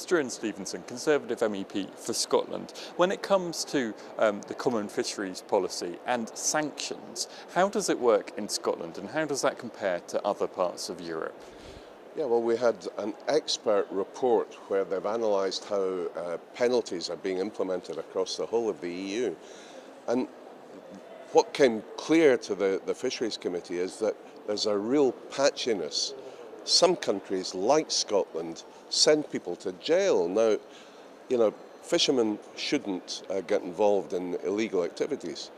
Struan Stevenson, Conservative MEP for Scotland. When it comes to the common fisheries policy and sanctions, how does it work in Scotland and how does that compare to other parts of Europe? Yeah, well, we had an expert report where they've analysed how penalties are being implemented across the whole of the EU. And what came clear to the Fisheries Committee is that there's a real patchiness. Some countries, like Scotland, send people to jail. Now, fishermen shouldn't get involved in illegal activities.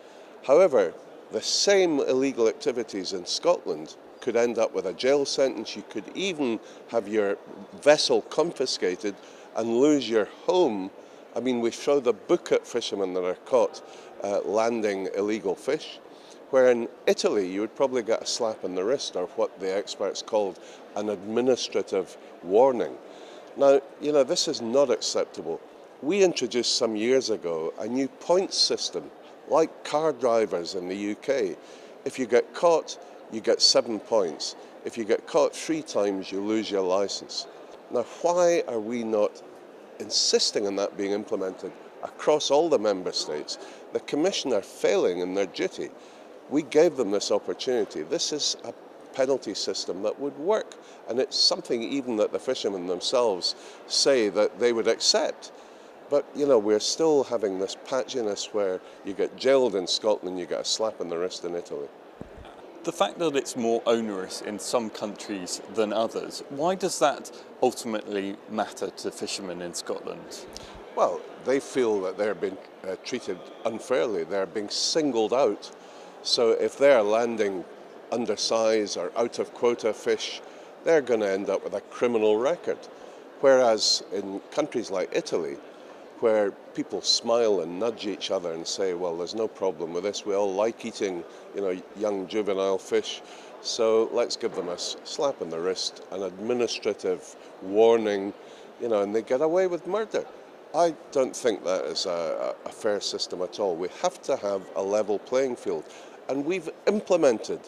However, the same illegal activities in Scotland could end up with a jail sentence. You could even have your vessel confiscated and lose your home. I mean, we show the book at fishermen that are caught landing illegal fish, where in Italy you would probably get a slap on the wrist or what the experts called an administrative warning. Now, this is not acceptable. We introduced some years ago a new points system, like car drivers in the UK. If you get caught, you get 7 points. If you get caught 3 times, you lose your licence. Now, why are we not insisting on that being implemented across all the member states? The Commission are failing in their duty. We gave them this opportunity. This is a penalty system that would work, and it's something even that the fishermen themselves say that they would accept. But, we're still having this patchiness where you get jailed in Scotland, you get a slap on the wrist in Italy. The fact that it's more onerous in some countries than others, why does that ultimately matter to fishermen in Scotland? Well, they feel that they're being treated unfairly. They're being singled out. So if they're landing undersized or out of quota fish, they're going to end up with a criminal record. Whereas in countries like Italy, where people smile and nudge each other and say, well, there's no problem with this. We all like eating, young juvenile fish. So let's give them a slap on the wrist, an administrative warning, and they get away with murder. I don't think that is a fair system at all. We have to have a level playing field. And we've implemented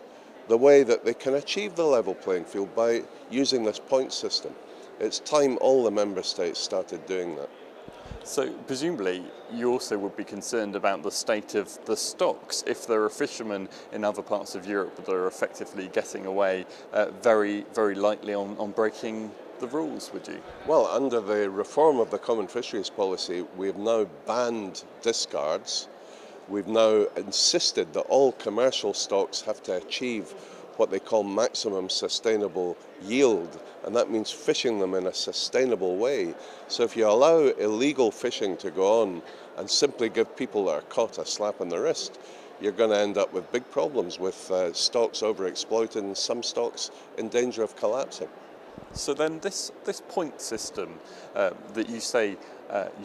the way that they can achieve the level playing field by using this point system. It's time all the member states started doing that. So presumably you also would be concerned about the state of the stocks if there are fishermen in other parts of Europe that are effectively getting away very, very lightly on breaking the rules, would you? Well, under the reform of the Common Fisheries Policy, we've now banned discards. We've now insisted that all commercial stocks have to achieve what they call maximum sustainable yield, and that means fishing them in a sustainable way. So if you allow illegal fishing to go on and simply give people that are caught a slap on the wrist, you're going to end up with big problems with stocks overexploited and some stocks in danger of collapsing. So then this point system that you say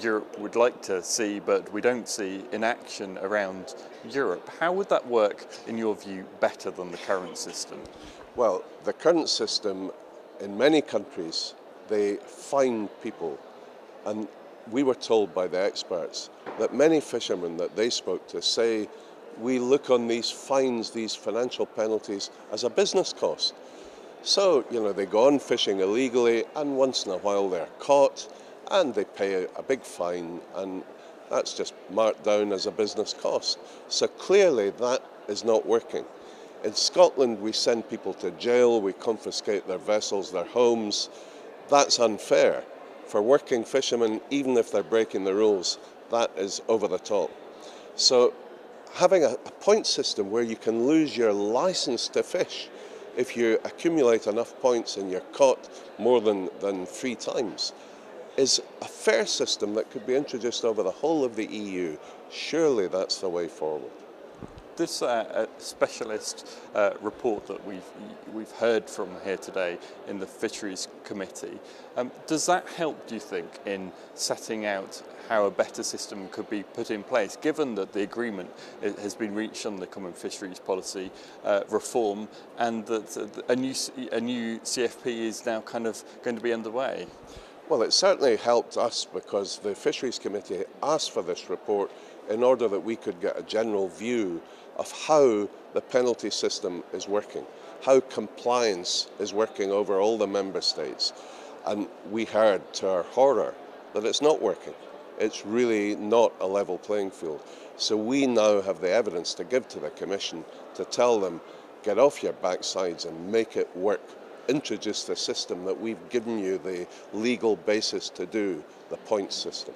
Europe would like to see but we don't see in action around Europe, how would that work in your view better than the current system? Well, the current system in many countries, they fine people, and we were told by the experts that many fishermen that they spoke to say we look on these fines, these financial penalties as a business cost. So, they go on fishing illegally and once in a while they're caught and they pay a big fine, and that's just marked down as a business cost. So clearly that is not working. In Scotland we send people to jail, we confiscate their vessels, their homes. That's unfair. For working fishermen, even if they're breaking the rules, that is over the top. So having a point system where you can lose your license to fish if you accumulate enough points and you're caught more than 3 times is a fair system that could be introduced over the whole of the EU. Surely that's the way forward. This specialist report that we've heard from here today in the Fisheries Committee, does that help, do you think, in setting out how a better system could be put in place, given that the agreement has been reached on the Common Fisheries Policy reform and that a new CFP is now kind of going to be underway? Well, it certainly helped us because the Fisheries Committee asked for this report in order that we could get a general view of how the penalty system is working, how compliance is working over all the member states. And we heard to our horror that it's not working. It's really not a level playing field. So we now have the evidence to give to the Commission to tell them, get off your backsides and make it work. Introduce the system that we've given you the legal basis to do, the points system.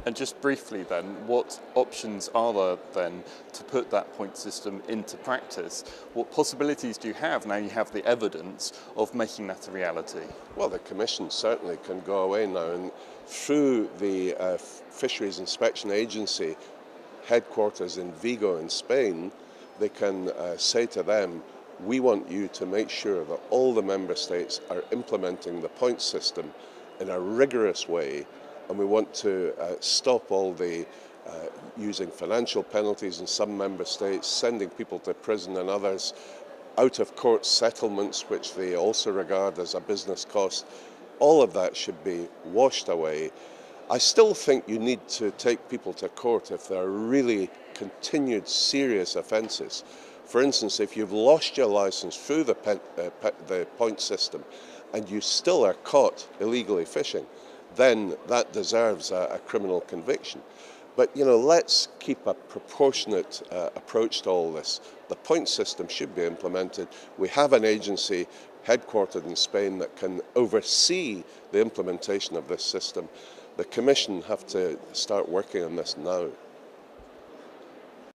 And just briefly then, what options are there then to put that point system into practice? What possibilities do you have now you have the evidence of making that a reality? Well, the Commission certainly can go away now and through the Fisheries Inspection Agency headquarters in Vigo in Spain, they can say to them, we want you to make sure that all the member states are implementing the points system in a rigorous way, and we want to stop all the using financial penalties in some member states, sending people to prison and others, out-of-court settlements, which they also regard as a business cost. All of that should be washed away. I still think you need to take people to court if there are really continued serious offences. For instance, if you've lost your licence through the point system and you still are caught illegally fishing, then that deserves a criminal conviction. But, you know, let's keep a proportionate approach to all this. The point system should be implemented. We have an agency headquartered in Spain that can oversee the implementation of this system. The Commission have to start working on this now.